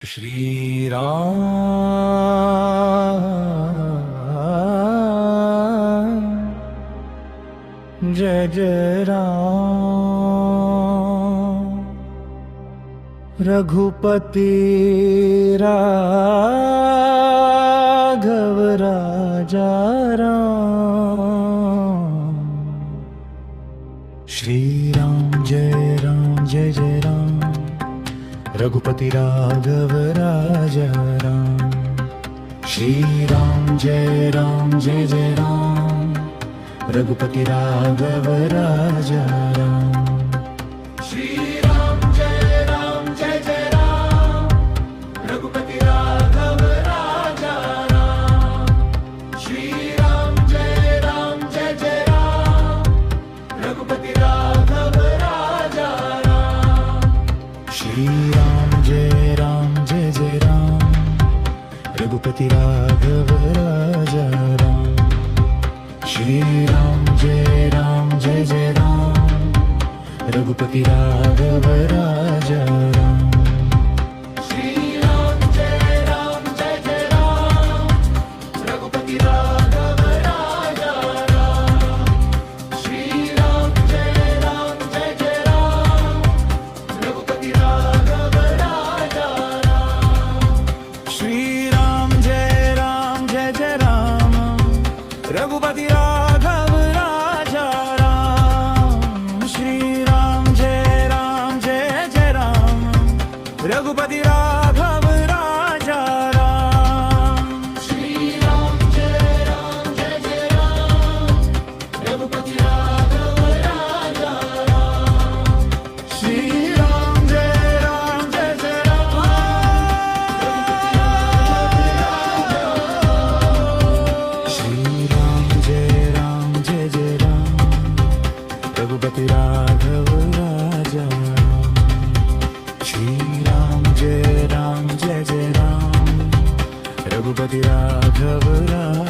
Shri Ram Jai Jai Ram. Raghupati Raghav Raja Ram. Shri Ram Jai Jai Ram. Raghupati Raghav Raja Ram. Shri Ram Jai Jai Ram. Raghupati Raghav Raja Ram. Shri Ram Jai Jai Ram. Raghupati Raghav Raja Ram. Shri Ram Jai Jai Ram. Raghupati Raghav Raja Ram. Shri Ram Jai Jai Ram. Raghupati Raghav Raja Ram. Shri Ram Jai Jai Ram. Raghupati Raghav Raja Ram. Shri Ram Jai Jai Ram. Raghupati Raghav Raja Ram. Shri Ram Jai Jai Ram. Raghupati Raghav Raja Ram. Shri Ram Jai Jai Ram. Raghupati Raghav Raja Ram. Shri Ram Jai Jai Ram. Raghupati Raghav Raja Ram. Shri Ram Jai Jai Ram. Raghupati Raghav Raja Ram. Shri Ram Jai Jai Ram. Shri Ram Jai Jai Ram. Raghupati Raghav Raja Ram. Shri Ram Jai Jai Ram. Raghupati Raghav Raja